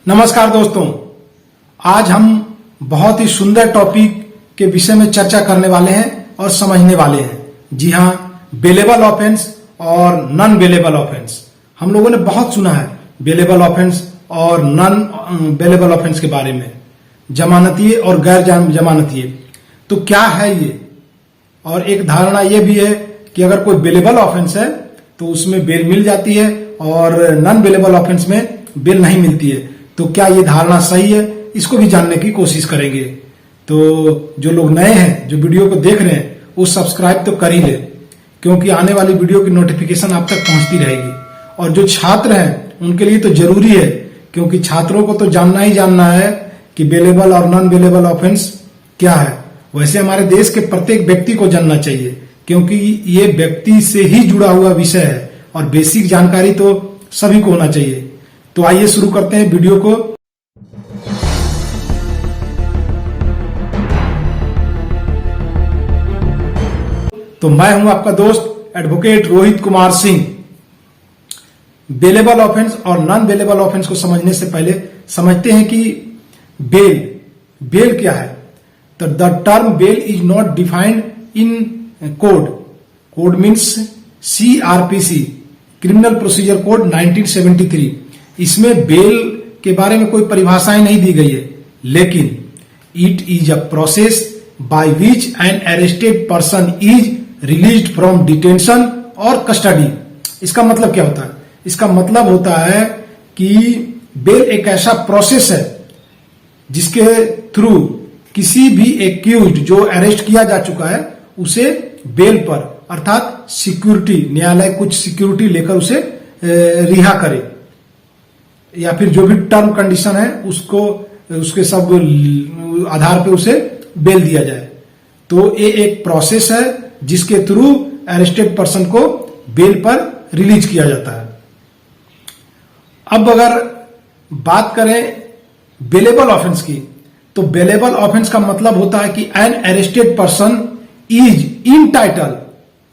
नमस्कार दोस्तों, आज हम बहुत ही सुंदर टॉपिक के विषय में चर्चा करने वाले हैं और समझने वाले हैं। जी हाँ, बेलेबल ऑफेंस और नॉन बेलेबल ऑफेंस। हम लोगों ने बहुत सुना है बेलेबल ऑफेंस और नॉन बेलेबल ऑफेंस के बारे में, जमानतीय और गैर जमानतीय। तो क्या है ये? और एक धारणा ये भी है कि अगर कोई बेलेबल ऑफेंस है तो उसमें बेल मिल जाती है और नॉन बेलेबल ऑफेंस में बेल नहीं मिलती है। तो क्या ये धारणा सही है? इसको भी जानने की कोशिश करेंगे। तो जो लोग नए हैं, जो वीडियो को देख रहे हैं, वो सब्सक्राइब तो कर ही ले, क्योंकि आने वाली वीडियो की नोटिफिकेशन आप तक पहुंचती रहेगी। और जो छात्र हैं उनके लिए तो जरूरी है, क्योंकि छात्रों को तो जानना ही जानना है कि बेलेबल और नॉन बेलेबल ऑफेंस क्या है। वैसे हमारे देश के प्रत्येक व्यक्ति को जानना चाहिए, क्योंकि ये व्यक्ति से ही जुड़ा हुआ विषय है और बेसिक जानकारी तो सभी को होना चाहिए। तो आइए शुरू करते हैं वीडियो को। तो मैं हूं आपका दोस्त advocate Rohit Kumar Singh. Bailable offence और नॉन बेलेबल ऑफेंस को समझने से पहले समझते हैं कि बेल क्या है। तो the term bail is not defined in code. Code means CRPC, criminal procedure code 1973। इसमें बेल के बारे में कोई परिभाषाएं नहीं दी गई है, लेकिन it is a process by which N arrested person is released from detention और कस्टडी। इसका मतलब क्या होता है? इसका मतलब होता है कि बेल एक ऐसा प्रोसेस है जिसके थ्रू किसी भी एक्यूज्ड जो अरेस्ट किया जा चुका है उसे बेल पर, अर्थात सिक्योरिटी, न्यायालय कुछ सिक्योरिटी लेकर उसे रिहा करे, या फिर जो भी टर्म कंडीशन है उसको उसके सब आधार पे उसे बेल दिया जाए। तो ये एक प्रोसेस है जिसके थ्रू अरेस्टेड पर्सन को बेल पर रिलीज किया जाता है। अब अगर बात करें बेलेबल ऑफेंस की, तो बेलेबल ऑफेंस का मतलब होता है कि an arrested person is entitled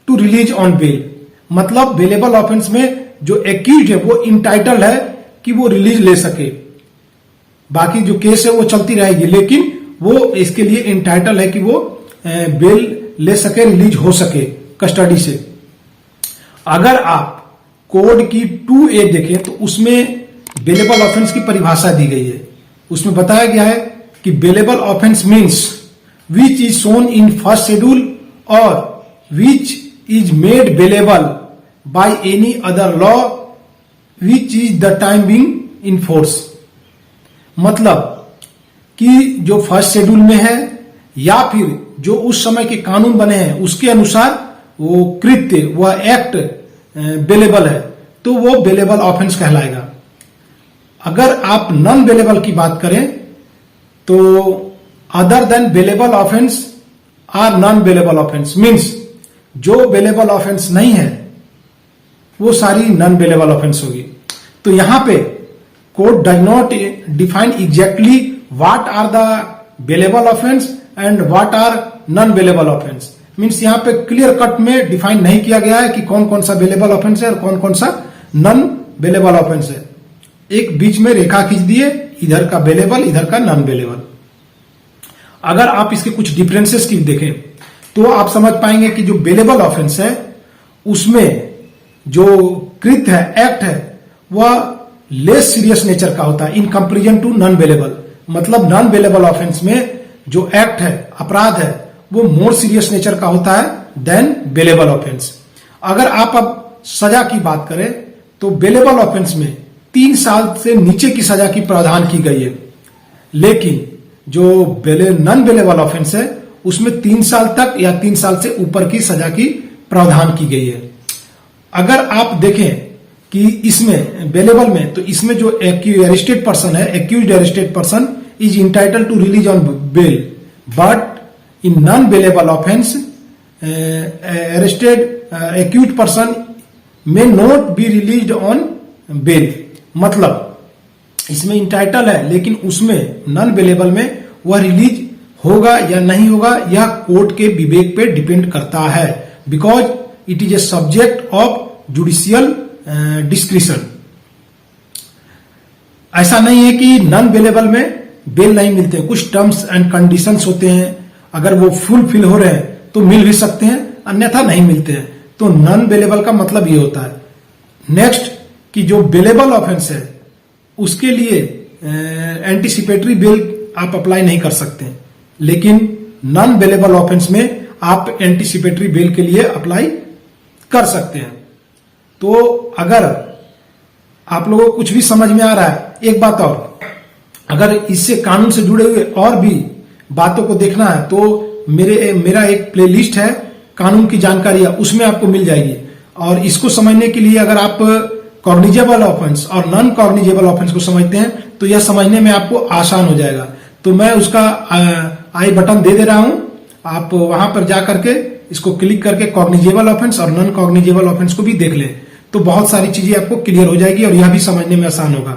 to release on bail. मतलब बेलेबल ऑफेंस में जो एक्यूज्ड है वो इंटाइटल्ड है कि वो रिलीज ले सके। बाकी जो केस है वो चलती रहेगी, लेकिन वो इसके लिए इंटाइटल है कि वो बेल ले सके, रिलीज हो सके कस्टडी से। अगर आप कोड की 2A देखें तो उसमें बेलेबल ऑफेंस की परिभाषा दी गई है। उसमें बताया गया है कि bailable offence means which is shown in first schedule और which is made bailable by any other law which is the time being in force. मतलब कि जो फर्स्ट शेड्यूल में है या फिर जो उस समय के कानून बने हैं उसके अनुसार वो कृत्य, वह एक्ट बेलेबल है, तो वो बेलेबल ऑफेंस कहलाएगा। अगर आप नॉन बेलेबल की बात करें तो other than bailable offence are non bailable offence means जो बेलेबल ऑफेंस नहीं है वो सारी नॉन बेलेबल ऑफेंस होगी। तो यहां पे code does not define exactly what are the bailable offence and what are non bailable offence. Means यहां पे क्लियर कट में डिफाइन नहीं किया गया है कि कौन कौन सा बेलेबल ऑफेंस है और कौन कौन सा नॉन बेलेबल ऑफेंस है। एक बीच में रेखा खींच दिए, इधर का बेलेबल, इधर का नॉन बेलेबल। अगर आप इसके कुछ डिफरेंसेस की देखें तो आप समझ पाएंगे कि जो बेलेबल ऑफेंस है उसमें जो कृत्य है, एक्ट है, वह लेस सीरियस नेचर का होता है in comparison to non bailable. मतलब नॉन बेलेबल ऑफेंस में जो एक्ट है, अपराध है, वो मोर सीरियस नेचर का होता है देन बेलेबल ऑफेंस। अगर आप अब सजा की बात करें तो बेलेबल ऑफेंस में 3 साल से नीचे की सजा की प्रावधान की गई है, लेकिन जो नॉन बेलेबल ऑफेंस है उसमें 3 साल तक या 3 साल से ऊपर की सजा की प्रावधान की गई है। अगर आप देखें कि इसमें बेलेबल में, तो इसमें जो अरेस्टेड पर्सन है, accused arrested person is entitled to release on bail, but in non bailable offence arrested accused person may not be released on bail. मतलब इसमें इंटाइटल है, लेकिन उसमें नॉन बेलेबल में वह रिलीज होगा या नहीं होगा यह कोर्ट के विवेक पे डिपेंड करता है, because it is a subject of judicial discretion. ऐसा नहीं है कि नॉन बेलेबल में बेल नहीं मिलते, कुछ टर्म्स एंड कंडीशंस होते हैं, अगर वो फुलफिल हो रहे हैं तो मिल भी सकते हैं, अन्यथा नहीं मिलते हैं। तो नॉन बेलेबल का मतलब ये होता है। नेक्स्ट कि जो बेलेबल ऑफेंस है उसके लिए एंटीसिपेटरी बेल आप अप्लाई नहीं कर सकते, लेकिन नॉन बेलेबल ऑफेंस में आप एंटीसिपेटरी बेल के लिए अप्लाई कर सकते हैं। तो अगर आप लोगों को कुछ भी समझ में आ रहा है, एक बात और, अगर इससे कानून से जुड़े हुए और भी बातों को देखना है तो मेरा एक प्लेलिस्ट है कानून की जानकारियां, उसमें आपको मिल जाएगी। और इसको समझने के लिए अगर आप कॉग्निजेबल ऑफेंस और नॉन कॉग्निजेबल ऑफेंस को समझते हैं तो यह समझने में आपको आसान हो जाएगा। तो मैं उसका आई बटन दे दे रहा हूं, आप वहां पर जा करके इसको क्लिक करके कॉग्निजेबल ऑफेंस और नॉन कॉग्निजेबल ऑफेंस को भी देख लें, तो बहुत सारी चीजें आपको क्लियर हो जाएगी और यह भी समझने में आसान होगा।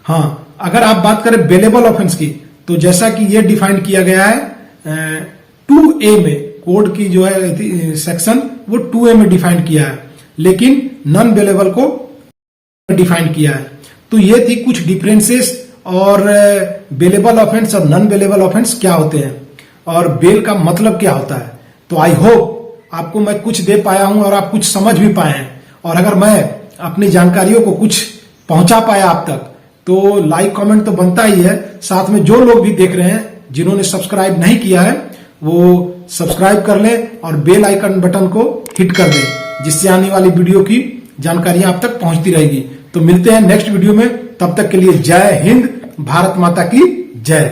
हाँ, अगर आप बात करें बेलेबल ऑफेंस की, तो जैसा कि यह डिफाइन किया गया है 2A में, कोड की जो है सेक्शन वो 2A में डिफाइन किया है, लेकिन नॉन बेलेबल को डिफाइन किया है। तो ये थी कुछ डिफरेंसेस और बेलेबल ऑफेंस और नॉन बेलेबल ऑफेंस क्या होते हैं और बेल का मतलब क्या होता है। तो आई होप आपको मैं कुछ दे पाया हूं और आप कुछ समझ भी पाए हैं। और अगर मैं अपनी जानकारियों को कुछ पहुंचा पाया आप तक तो लाइक कमेंट तो बनता ही है, साथ में जो लोग भी देख रहे हैं जिन्होंने सब्सक्राइब नहीं किया है वो सब्सक्राइब कर लें और बेल आइकन बटन को हिट कर दें, जिससे आने वाली वीडियो की जानकारियां आप तक पहुंचती रहेगी। तो मिलते हैं नेक्स्ट वीडियो में, तब तक के लिए जय हिंद, भारत माता की जय।